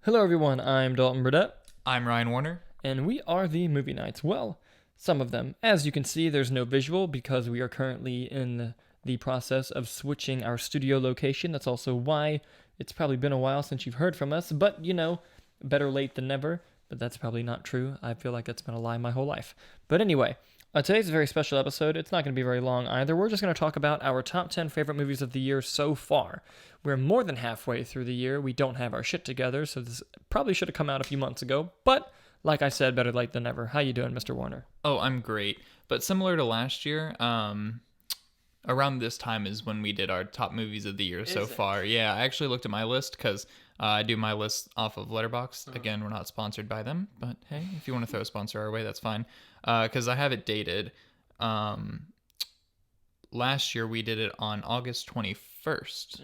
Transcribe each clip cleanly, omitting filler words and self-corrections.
Hello, everyone. I'm Dalton Burdett, I'm Ryan Warner. and we are the Movie Nights. Well, some of them. As you can see, there's no visual because we are currently in the process of switching our studio location. That's also why it's probably been a while since you've heard from us, but better late than never. But that's probably not true. I feel like that's been a lie my whole life. But anyway, today's a very special episode. It's not going to be very long either. We're just going to talk about our top 10 favorite movies of the year so far. We're more than halfway through the year. We don't have our shit together, so this probably should have come out a few months ago. But like I said, better late than never. How you doing, Mr. Warner? Oh, I'm great. But similar to last year, around this time is when we did our top movies of the year so far. Yeah, I actually looked at my list because I do my list off of Letterboxd. Again, we're not sponsored by them, but hey, if you want to throw a sponsor our way, that's fine. Because I have it dated. Last year we did it on August 21st.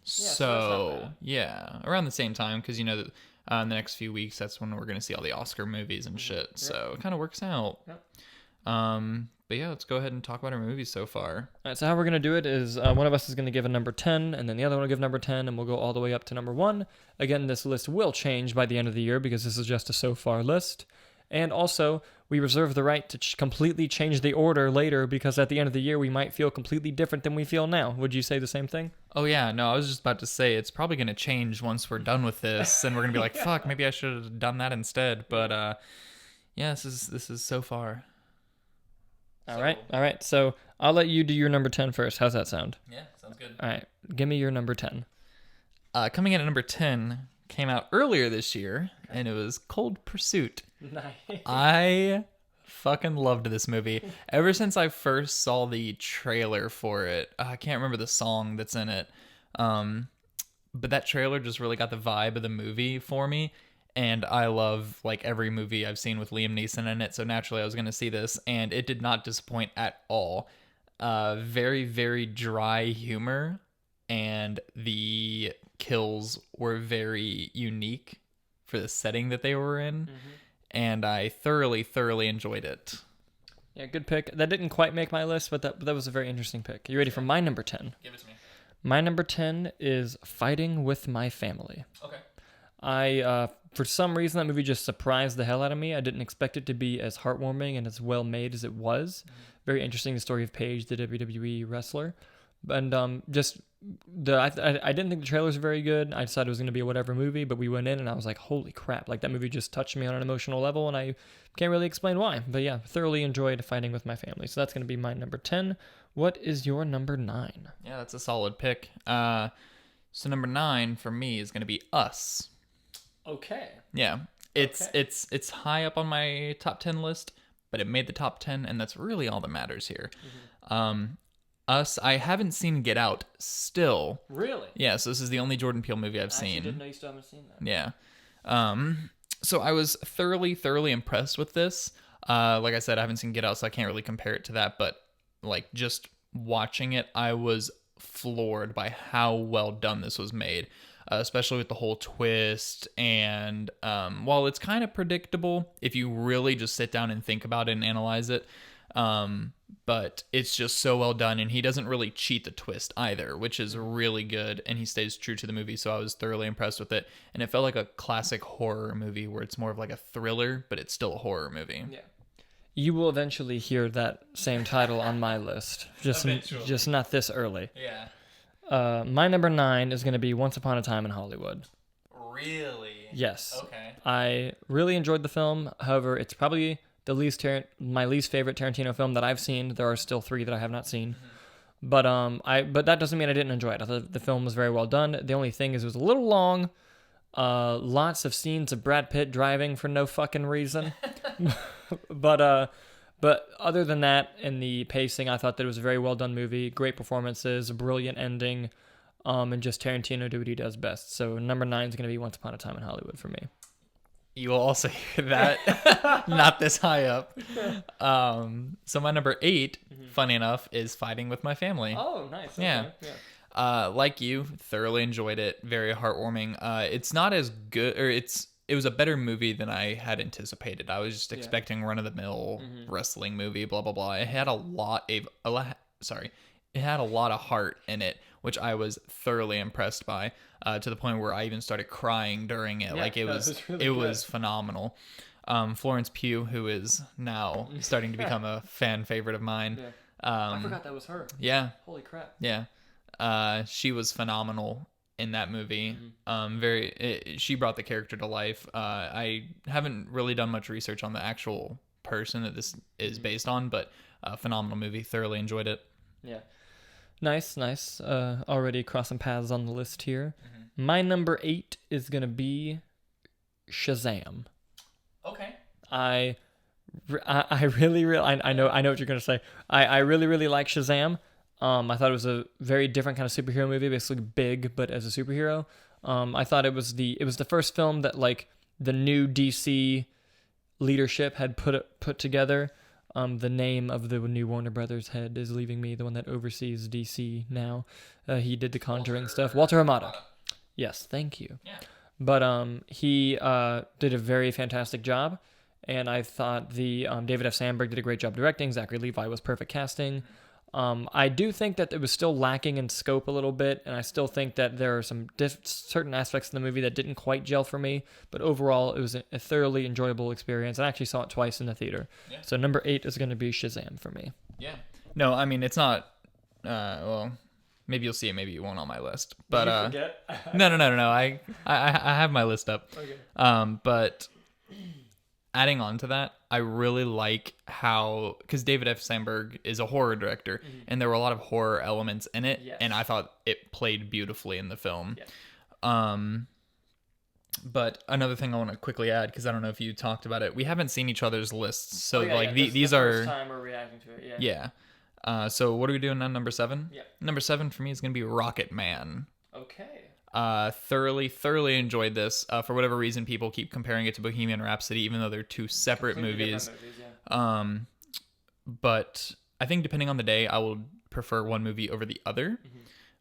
So yeah, around the same time, because that in the next few weeks, that's when we're going to see all the Oscar movies and shit. So it kind of works out. Yep. But yeah, let's go ahead and talk about our movies so far. All right, so how we're going to do it is one of us is going to give a number 10, and then the other one will give number 10, and we'll go all the way up to number 1. Again, this list will change by the end of the year because this is just a so far list. And also, we reserve the right to completely change the order later because at the end of the year, we might feel completely different than we feel now. Would you say the same thing? Oh, yeah. No, I was just about to say it's probably going to change once we're done with this, and we're going to be like, fuck, maybe I should have done that instead. But yeah, this is so far. All right. So I'll let you do your number 10 first. How's that sound? Yeah, sounds good. All right. Give me your number 10. Coming in at number 10 came out earlier this year, and it was Cold Pursuit. Nice. I fucking loved this movie. Ever since I first saw the trailer for it, I can't remember the song that's in it, but that trailer just really got the vibe of the movie for me. And I love like every movie I've seen with Liam Neeson in it, so naturally I was going to see this, and it did not disappoint at all. Very, very dry humor, and the kills were very unique for the setting that they were in, and I thoroughly, thoroughly enjoyed it. Yeah, good pick. That didn't quite make my list, but that was a very interesting pick. You ready for my number 10? Give it to me. My number 10 is Fighting with My Family. Okay. For some reason, that movie just surprised the hell out of me. I didn't expect it to be as heartwarming and as well made as it was. Very interesting, the story of Paige, the WWE wrestler. And I didn't think the trailers were very good. I decided it was going to be a whatever movie, but we went in and I was like, holy crap. Like, that movie just touched me on an emotional level, and I can't really explain why. But yeah, thoroughly enjoyed Fighting with My Family. So that's going to be my number 10. What is your number 9? Yeah, that's a solid pick. So number 9 for me is going to be Us. Okay. Yeah, it's high up on my top 10 list, but it made the top 10, and that's really all that matters here. Us, I haven't seen Get Out still. Really? Yeah, so this is the only Jordan Peele movie I've I seen. didn't know you still haven't seen that. Yeah. So I was thoroughly, thoroughly impressed with this. Like I said, I haven't seen Get Out, so I can't really compare it to that, but like just watching it, I was floored by how well done this was made. Especially with the whole twist, and while it's kind of predictable if you really just sit down and think about it and analyze it, but it's just so well done, and he doesn't really cheat the twist either, which is really good, and he stays true to the movie, so I was thoroughly impressed with it, and it felt like a classic horror movie where it's more of like a thriller, but it's still a horror movie. Yeah. You will eventually hear that same title on my list, just not this early. Yeah. My number 9 is going to be Once Upon a Time in Hollywood. Really? Yes. Okay. I really enjoyed the film. However, it's probably my least favorite Tarantino film that I've seen. There are still 3 that I have not seen. But that doesn't mean I didn't enjoy it. I thought the film was very well done. The only thing is it was a little long. Lots of scenes of Brad Pitt driving for no fucking reason. But other than that, and the pacing, I thought that it was a very well done movie. Great performances, a brilliant ending, and just Tarantino do what he does best. So number 9 is going to be Once Upon a Time in Hollywood for me. You will also hear that not this high up. So my number 8, funny enough, is Fighting with My Family. Oh, nice. Okay. Yeah. Like you, thoroughly enjoyed it. Very heartwarming. It's not as good, or it was a better movie than I had anticipated. I was just expecting run-of-the-mill wrestling movie, blah, blah, blah. It had it had a lot of heart in it, which I was thoroughly impressed by, to the point where I even started crying during it. Yeah, Like it no, was really it good. was phenomenal. Florence Pugh, who is now starting to become a fan favorite of mine. Yeah. I forgot that was her. Yeah, Holy crap. yeah. She was phenomenal in that movie. She brought the character to life. I haven't really done much research on the actual person that this is based on, but phenomenal movie. Thoroughly enjoyed it. Yeah. Nice, nice. Already crossing paths on the list here. My number 8 is going to be Shazam. Okay. I really I know what you're gonna say. I really like Shazam. I thought it was a very different kind of superhero movie, basically big but as a superhero. I thought it was the first film that like the new DC leadership had put together. The name of the new Warner Brothers head is leaving me, the one that oversees DC now. He did the Conjuring stuff. Walter Hamada. Yes, thank you. Yeah. But he did a very fantastic job, and I thought the David F. Sandberg did a great job directing. Zachary Levi was perfect casting. I do think that it was still lacking in scope a little bit, and I still think that there are some certain aspects of the movie that didn't quite gel for me. But overall, it was a thoroughly enjoyable experience. I actually saw it twice in the theater. Yeah. So number 8 is going to be Shazam for me. Yeah. No, I mean it's not. Well, maybe you'll see it. Maybe you won't on my list. But Did you forget? no. I have my list up. Okay. But adding on to that, I really like how, because David F. Sandberg is a horror director, and there were a lot of horror elements in it, Yes. and I thought it played beautifully in the film. Yeah. But another thing I want to quickly add, because I don't know if you talked about it, we haven't seen each other's lists, so these the are first time we're reacting to it. Yeah. So what are we doing on number 7? Yeah. Number 7 for me is gonna be Rocket Man. Okay. Thoroughly enjoyed this. For whatever reason, people keep comparing it to Bohemian Rhapsody, even though they're two separate Completely movies. different movies, yeah. But I think depending on the day, I will prefer one movie over the other.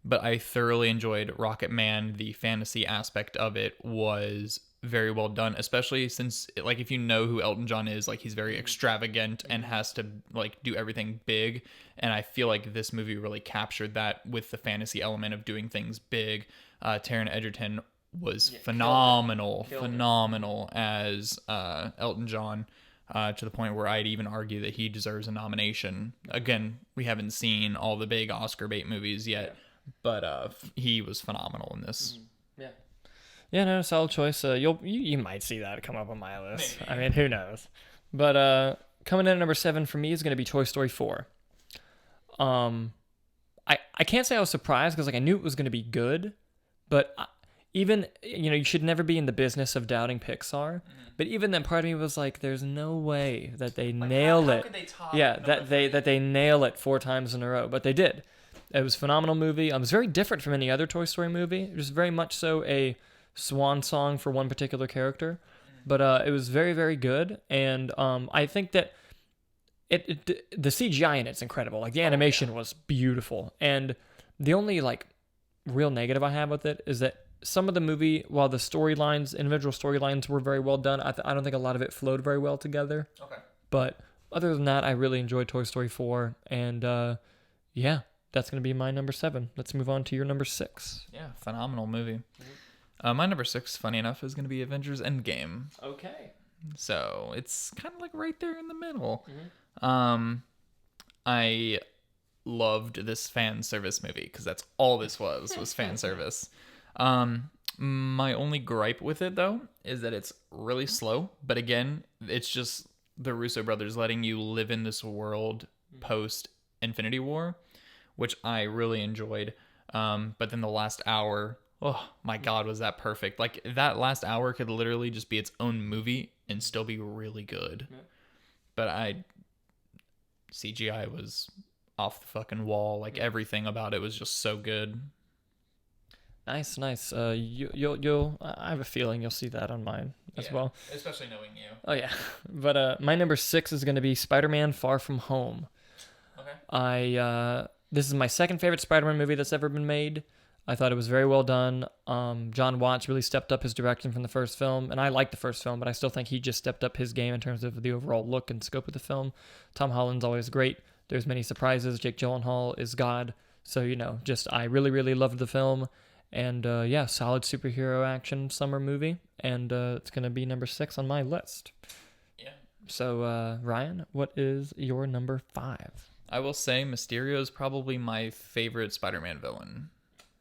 But I thoroughly enjoyed Rocket Man. The fantasy aspect of it was very well done, especially since, like, if you know who Elton John is, like, he's very extravagant and has to, like, do everything big. And I feel like this movie really captured that with the fantasy element of doing things big. Taron Egerton was phenomenal as Elton John, to the point where I'd even argue that he deserves a nomination. Again, we haven't seen all the big Oscar bait movies yet, but he was phenomenal in this. Yeah. Yeah, no, solid choice. You might see that come up on my list. Maybe. I mean, who knows? But coming in at number 7 for me is going to be Toy Story 4. I can't say I was surprised because, like, I knew it was going to be good, but even, you should never be in the business of doubting Pixar. But even then, part of me was like, there's no way that they nail it. How could they top that they nail it 4 times in a row, but they did. It was a phenomenal movie. It was very different from any other Toy Story movie. It was very much so a swan song for one particular character, but it was very, very good. And I think that the CGI in it's incredible. Like, the animation was beautiful. And the only, like, real negative I have with it is that some of the movie, while the individual storylines were very well done, I don't think a lot of it flowed very well together. Okay. But other than that, I really enjoyed Toy Story 4. And yeah, that's going to be my number 7. Let's move on to your number 6. Yeah, phenomenal movie. My number 6, funny enough, is going to be Avengers Endgame. Okay. So it's kind of like right there in the middle. I loved this fan service movie because that's all this was fan service. My only gripe with it, though, is that it's really slow. But again, it's just the Russo brothers letting you live in this world post Infinity War, which I really enjoyed. But then the last hour, oh my God, was that perfect. Like, that last hour could literally just be its own movie and still be really good. Yeah. But CGI was off the fucking wall. Like, everything about it was just so good. Nice. You'll I have a feeling you'll see that on mine as well. Especially knowing you. Oh yeah. But my number 6 is going to be Spider-Man: Far From Home. Okay. This is my second favorite Spider-Man movie that's ever been made. I thought it was very well done. John Watts really stepped up his direction from the first film, and I liked the first film, but I still think he just stepped up his game in terms of the overall look and scope of the film. Tom Holland's always great. There's many surprises. Jake Gyllenhaal is God. So, just I really, really loved the film. And yeah, solid superhero action summer movie. And it's going to be number 6 on my list. Yeah. So, Ryan, what is your number 5? I will say Mysterio is probably my favorite Spider-Man villain.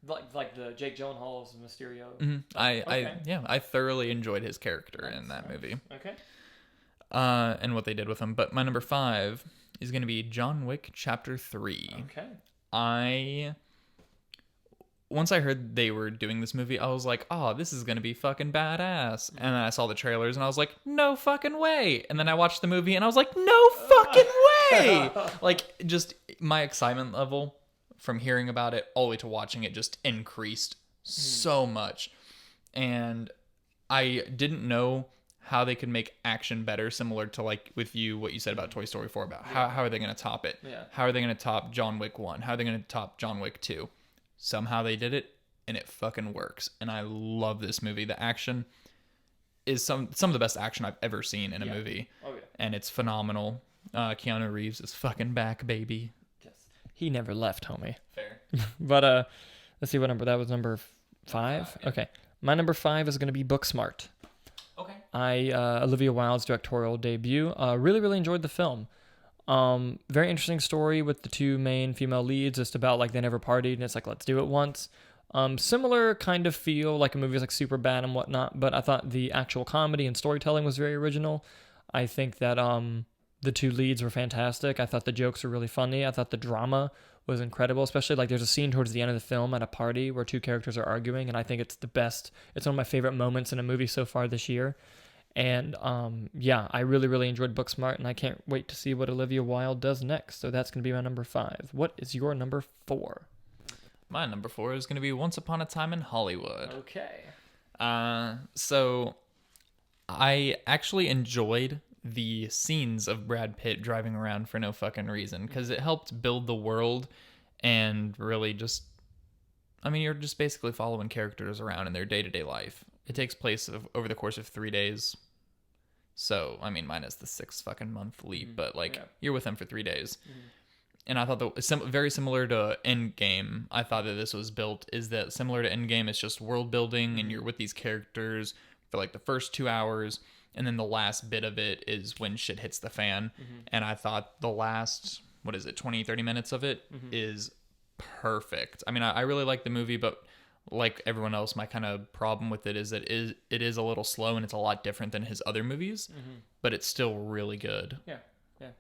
Like the Jake Gyllenhaal's Mysterio? Mm-hmm. I thoroughly enjoyed his character in that movie. Okay. And what they did with him. But my number 5 is going to be John Wick Chapter 3. Okay. Once I heard they were doing this movie, I was like, oh, this is going to be fucking badass. And then I saw the trailers and I was like, no fucking way. And then I watched the movie and I was like, no fucking way. Like, just my excitement level from hearing about it all the way to watching it just increased so much. And I didn't know how they could make action better, similar to like with you, what you said about Toy Story 4, about how are they going to top it? Yeah. How are they going to top John Wick 1? How are they going to top John Wick 2? Somehow they did it, and it fucking works. And I love this movie. The action is some of the best action I've ever seen in a movie. Oh, yeah. And it's phenomenal. Keanu Reeves is fucking back, baby. Yes. He never left, homie. Fair. But let's see what number. That was number 5? Yeah. Okay. My number 5 is going to be Booksmart. Okay. Olivia Wilde's directorial debut. Really, really enjoyed the film. Very interesting story with the 2 main female leads. Just about like they never partied, and it's like, let's do it once. Similar kind of feel like a movie like Superbad and whatnot, but I thought the actual comedy and storytelling was very original. I think that the 2 leads were fantastic. I thought the jokes were really funny. I thought the drama was incredible, especially like there's a scene towards the end of the film at a party where 2 characters are arguing, and I think it's the best. It's one of my favorite moments in a movie so far this year. And yeah, I really, really enjoyed Booksmart, and I can't wait to see what Olivia Wilde does next. So that's going to be my number 5. What is your number 4? My number 4 is going to be Once Upon a Time in Hollywood. Okay. So I actually enjoyed the scenes of Brad Pitt driving around for no fucking reason, because it helped build the world and really just, I mean, you're just basically following characters around in their day-to-day life. It takes place over the course of 3 days. So, I mean, minus the 6 fucking month leap, but like you're with them for 3 days. And I thought that very similar to Endgame, I thought that this was built, is that similar to Endgame, it's just world building and you're with these characters for like the first 2 hours. And then the last bit of it is when shit hits the fan. And I thought the last, 20, 30 minutes of it is perfect. I mean, I really like the movie, but like everyone else, my kind of problem with it is that it is a little slow and it's a lot different than his other movies, but it's still really good. Yeah.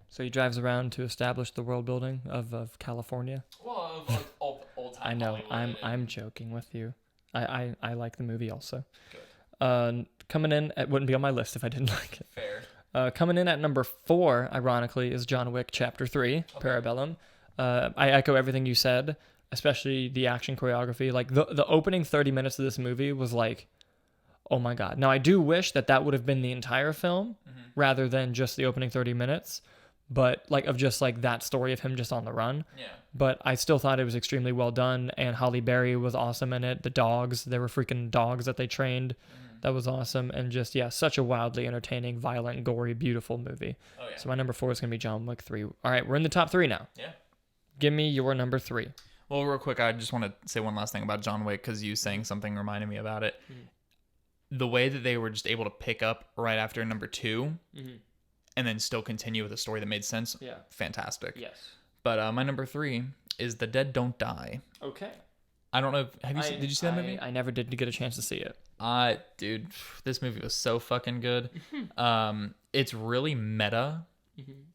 So he drives around to establish the world building of California. Well, old time. I know. Hollywood. I'm joking with you. I like the movie also. Good. Coming in, it wouldn't be on my list if I didn't like it. Fair. Coming in at number 4, ironically, is John Wick Chapter 3, Parabellum. I echo everything you said, especially the action choreography. Like the opening 30 minutes of this movie was like, oh my God. Now I do wish that would have been the entire film rather than just the opening 30 minutes, but like of just like that story of him just on the run. Yeah. But I still thought it was extremely well done, and Halle Berry was awesome in it. The dogs, there were freaking dogs that they trained. That was awesome. And just, yeah, such a wildly entertaining, violent, gory, beautiful movie. Oh, yeah. So my number 4 is going to be John Wick 3. All right, we're in the top 3 now. Yeah. Give me your number 3. Well, real quick, I just want to say one last thing about John Wick, because you saying something reminded me about it. The way that they were just able to pick up right after number 2 and then still continue with a story that made sense. Yeah. Fantastic. Yes. But my number 3 is The Dead Don't Die. Okay. I don't know. Did you see that movie? I never did get a chance to see it. Dude, this movie was so fucking good. It's really meta,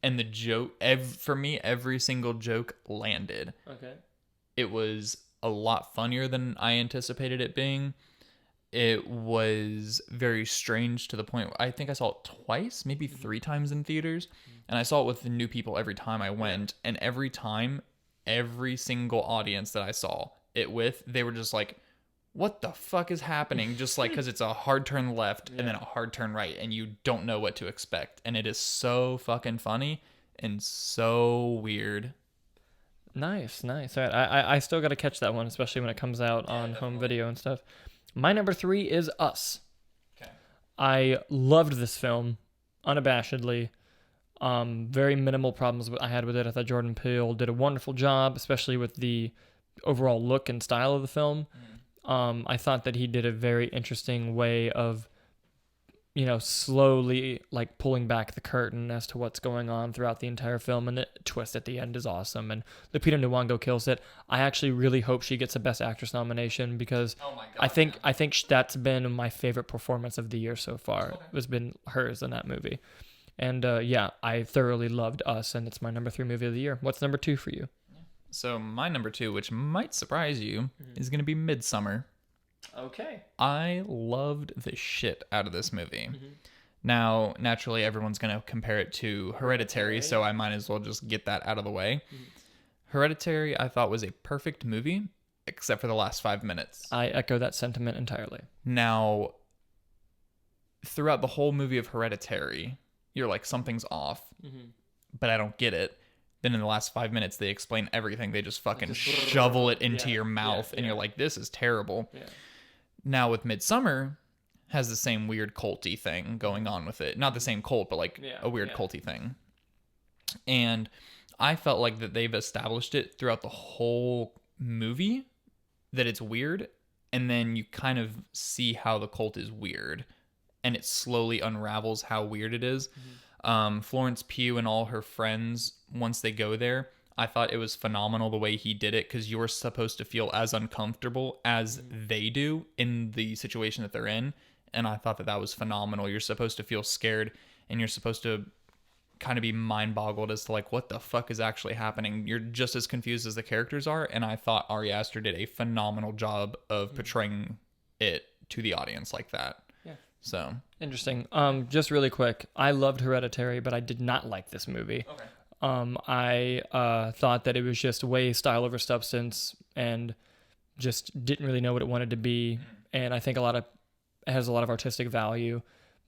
and the joke, for me, every single joke landed. Okay. It was a lot funnier than I anticipated it being. It was very strange to the point where I think I saw it twice, maybe 3 times in theaters, and I saw it with new people every time I went, and every time, every single audience that I saw it with, they were just like, what the fuck is happening? Just like, because it's a hard turn left and then a hard turn right, and you don't know what to expect. And it is so fucking funny and so weird. Nice. All right, I still got to catch that one, especially when it comes out on home video and stuff. My number 3 is Us. Okay. I loved this film, unabashedly. Very minimal problems I had with it. I thought Jordan Peele did a wonderful job, especially with the overall look and style of the film. I thought that he did a very interesting way of, slowly like pulling back the curtain as to what's going on throughout the entire film, and the twist at the end is awesome. And Lupita Nyong'o kills it. I actually really hope she gets a Best Actress nomination because Oh my God, I think that's been my favorite performance of the year so far. Okay. It's been hers in that movie. And I thoroughly loved Us, and it's my number 3 movie of the year. What's number 2 for you? So my number 2, which might surprise you, is going to be Midsummer. Okay. I loved the shit out of this movie. Now, naturally, everyone's going to compare it to Hereditary, so I might as well just get that out of the way. Hereditary, I thought, was a perfect movie, except for the last 5 minutes. I echo that sentiment entirely. Now, throughout the whole movie of Hereditary, you're like, something's off, but I don't get it. Then in the last 5 minutes, they explain everything. They just fucking shovel it into your mouth, and you're like, this is terrible. Yeah. Now with Midsummer, has the same weird culty thing going on with it. Not the same cult, but like a weird culty thing. And I felt like that they've established it throughout the whole movie that it's weird, and then you kind of see how the cult is weird, and it slowly unravels how weird it is. Florence Pugh and all her friends, once they go there, I thought it was phenomenal the way he did it, because you're supposed to feel as uncomfortable as they do in the situation that they're in. And I thought that was phenomenal. You're supposed to feel scared, and you're supposed to kind of be mind boggled as to like, what the fuck is actually happening? You're just as confused as the characters are. And I thought Ari Aster did a phenomenal job of portraying it to the audience like that. Yeah. So Interesting. Just really quick, I loved Hereditary, but I did not like this movie. okay. I thought that it was just way style over substance, and just didn't really know what it wanted to be. And I think it has a lot of artistic value,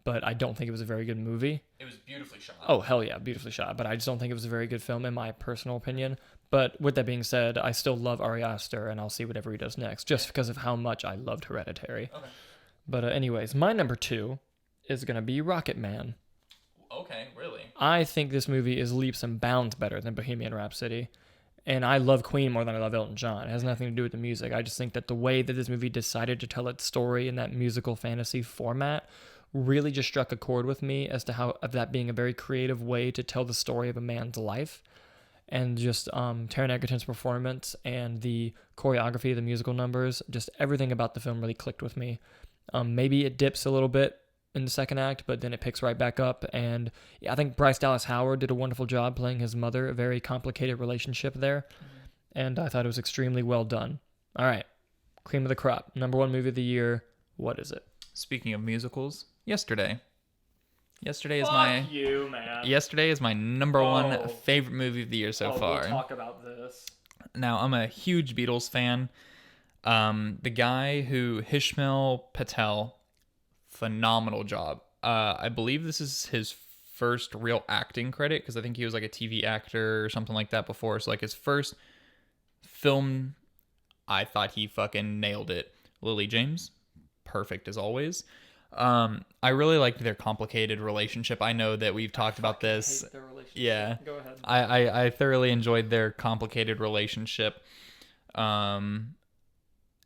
but I don't think it was a very good movie. It was beautifully shot. Oh, hell yeah, beautifully shot. But I just don't think it was a very good film in my personal opinion. But with that being said, I still love Ari Aster, and I'll see whatever he does next, just because of how much I loved Hereditary. Okay. But anyways, my number 2 is going to be Rocket Man. Okay, really? I think this movie is leaps and bounds better than Bohemian Rhapsody. And I love Queen more than I love Elton John. It has nothing to do with the music. I just think that the way that this movie decided to tell its story in that musical fantasy format really just struck a chord with me as to how of that being a very creative way to tell the story of a man's life. And just Taron Egerton's performance and the choreography of the musical numbers, just everything about the film really clicked with me. Maybe it dips a little bit in the second act, but then it picks right back up. And I think Bryce Dallas Howard did a wonderful job playing his mother, a very complicated relationship there. And I thought it was extremely well done. All right, cream of the crop, number 1 movie of the year. What is it? Speaking of musicals, Yesterday. Yesterday is Fuck you, man. Yesterday is my number Oh. 1 favorite movie of the year so far. We'll talk about this. Now, I'm a huge Beatles fan. The guy who Ishmael Patel, phenomenal job. I believe this is his first real acting credit, because I think he was like a TV actor or something like that before. So like his first film, I thought he fucking nailed it. Lily James, perfect as always. I really liked their complicated relationship. I know that we've talked about this. Hate their relationship. Yeah. Go ahead. I thoroughly enjoyed their complicated relationship. And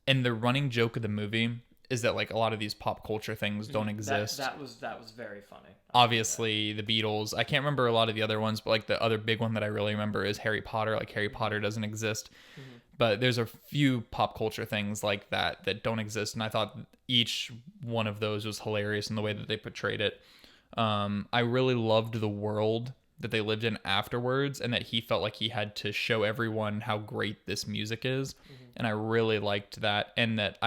the running joke of the movie is that like a lot of these pop culture things don't exist. That was very funny. Obviously, the Beatles. I can't remember a lot of the other ones, but like the other big one that I really remember is Harry Potter. Like Harry Potter doesn't exist. But there's a few pop culture things like that don't exist, and I thought each one of those was hilarious in the way that they portrayed it. I really loved the world that they lived in afterwards, and that he felt like he had to show everyone how great this music is, and I really liked that. And that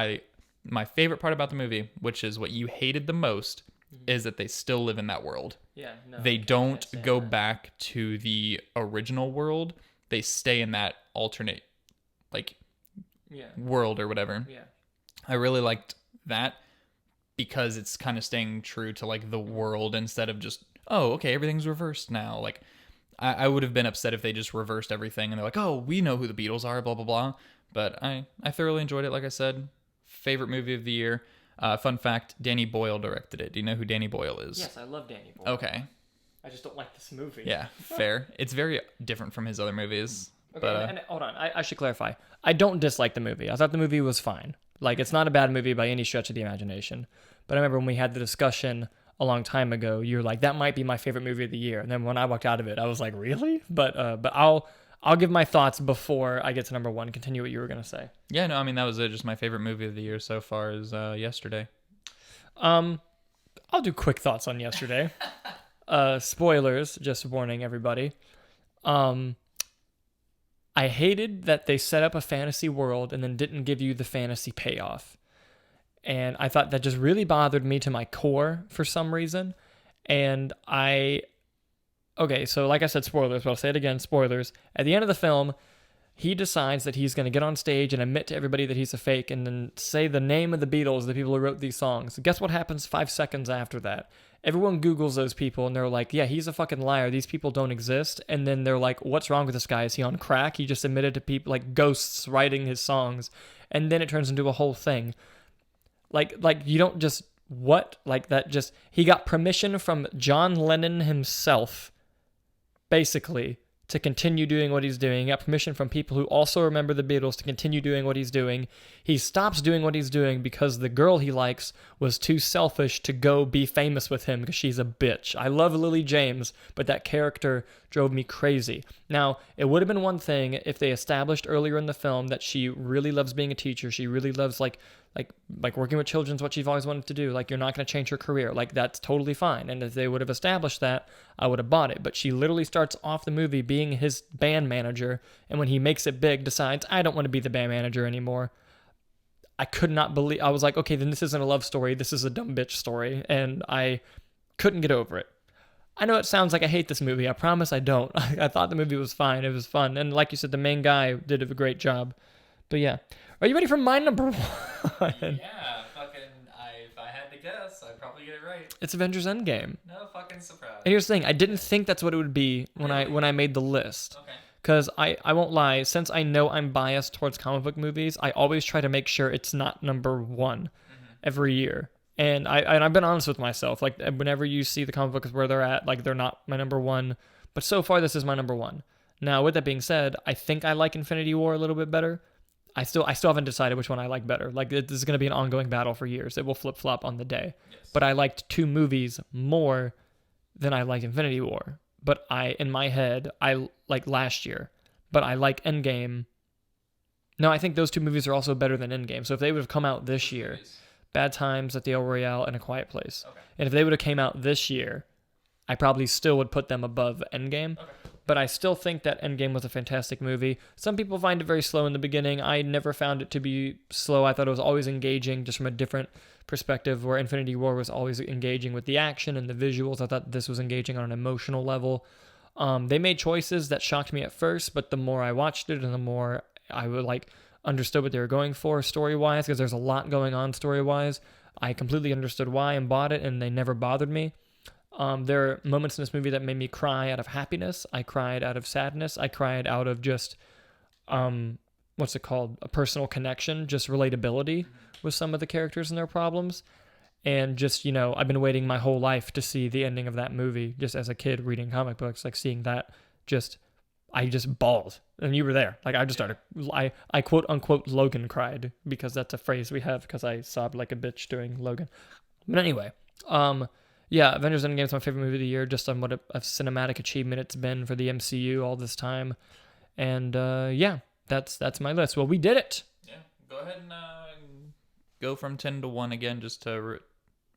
my favorite part about the movie, which is what you hated the most, is that they still live in that world. Yeah, no, They don't go back to the original world. They stay in that alternate world or whatever. Yeah. I really liked that, because it's kind of staying true to like the world, instead of just, oh, okay, everything's reversed now. Like I would have been upset if they just reversed everything and they're like, oh, we know who the Beatles are, blah, blah, blah. But I thoroughly enjoyed it. Like I said, favorite movie of the year. Fun fact, Danny Boyle directed it. Do you know who Danny Boyle is? Yes, I love Danny Boyle. Okay. I just don't like this movie. Yeah, fair. It's very different from his other movies. Okay, But and hold on. I should clarify. I don't dislike the movie. I thought the movie was fine. Like, it's not a bad movie by any stretch of the imagination. But I remember when we had the discussion a long time ago, you were like, that might be my favorite movie of the year. And then when I walked out of it, I was like, really? But I'll give my thoughts before I get to number one. Continue what you were going to say. yeah, no, I mean, that was it. Just my favorite movie of the year so far is Yesterday. I'll do quick thoughts on Yesterday. Spoilers, just warning everybody. I hated that they set up a fantasy world and then didn't give you the fantasy payoff. And I thought that just really bothered me to my core for some reason. And okay, so like I said, spoilers, but I'll say it again, spoilers. At the end of the film, he decides that he's going to get on stage and admit to everybody that he's a fake and then say the name of the Beatles, the people who wrote these songs. Guess what happens 5 seconds after that? Everyone Googles those people and they're like, yeah, he's a fucking liar. These people don't exist. And then they're like, what's wrong with this guy? Is he on crack? He just admitted to people like ghosts writing his songs. And then it turns into a whole thing. Like you don't just, what? Like that just, he got permission from John Lennon himself, basically, to continue doing what he's doing. He got permission from people who also remember the Beatles to continue doing what he's doing. He stops doing what he's doing because the girl he likes was too selfish to go be famous with him because she's a bitch. I love Lily James, but that character drove me crazy. Now, it would have been one thing if they established earlier in the film that she really loves being a teacher. She really loves like working with children's what she's always wanted to do. Like, you're not going to change her career. Like, that's totally fine. And if they would have established that, I would have bought it. But she literally starts off the movie being his band manager. And when he makes it big, decides, I don't want to be the band manager anymore. I could not believe, I was like, okay, then this isn't a love story. This is a dumb bitch story. And I couldn't get over it. I know it sounds like I hate this movie. I promise I don't. I thought the movie was fine. It was fun. And like you said, the main guy did a great job. But yeah. Are you ready for my number one? Yeah, if I had to guess, I'd probably get it right. It's Avengers Endgame. No fucking surprise. And here's the thing, I didn't think that's what it would be when I made the list. Okay. Because I won't lie, since I know I'm biased towards comic book movies, I always try to make sure it's not number one every year. And I've been honest with myself. Like, whenever you see the comic books where they're at, like, they're not my number one. But so far, this is my number one. Now, with that being said, I think I like Infinity War a little bit better. I still haven't decided which one I like better. Like, this is going to be an ongoing battle for years. It will flip-flop on the day. Yes. But I liked two movies more than I liked Infinity War. But in my head, I like last year. But I like Endgame. No, I think those two movies are also better than Endgame. So if they would have come out this year, Bad Times at the El Royale and A Quiet Place. Okay. And if they would have came out this year, I probably still would put them above Endgame. Okay. But I still think that Endgame was a fantastic movie. Some people find it very slow in the beginning. I never found it to be slow. I thought it was always engaging, just from a different perspective, where Infinity War was always engaging with the action and the visuals. I thought this was engaging on an emotional level. They made choices that shocked me at first, but the more I watched it and the more I would understood what they were going for story-wise, because there's a lot going on story-wise, I completely understood why and bought it, and they never bothered me. There are moments in this movie that made me cry out of happiness. I cried out of sadness. I cried out of just, what's it called? A personal connection, just relatability with some of the characters and their problems. And just, I've been waiting my whole life to see the ending of that movie, just as a kid reading comic books, like seeing that, I just bawled. And you were there. Like, I just started, I quote unquote Logan cried, because that's a phrase we have, because I sobbed like a bitch during Logan. But anyway, yeah, Avengers Endgame is my favorite movie of the year, just on what a cinematic achievement it's been for the MCU all this time. And yeah, that's my list. Well, we did it. Yeah, go ahead and go from 10 to 1 again, just to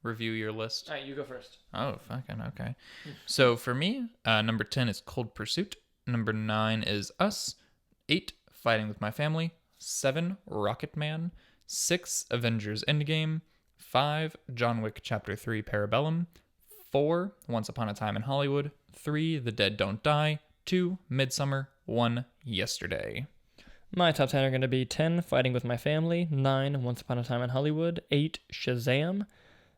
review your list. All right, you go first. Oh, fucking okay. So for me, number 10 is Cold Pursuit. Number 9 is Us. 8, Fighting with My Family. 7, Rocket Man. 6, Avengers Endgame. 5, John Wick Chapter 3 Parabellum. 4, Once Upon a Time in Hollywood. 3, The Dead Don't Die. 2, Midsummer. 1, Yesterday. My top 10 are going to be 10, Fighting with My Family. 9, Once Upon a Time in Hollywood. 8, Shazam.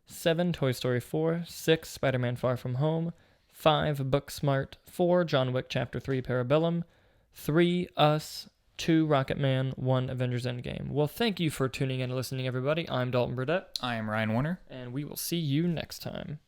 7, Toy Story 4. 6, Spider-Man Far From Home. 5, Booksmart. 4, John Wick Chapter 3 Parabellum. 3, Us. 2, Rocket Man. 1, Avengers Endgame. Well, thank you for tuning in and listening, everybody. I'm Dalton Burdett. I am Ryan Warner. And we will see you next time.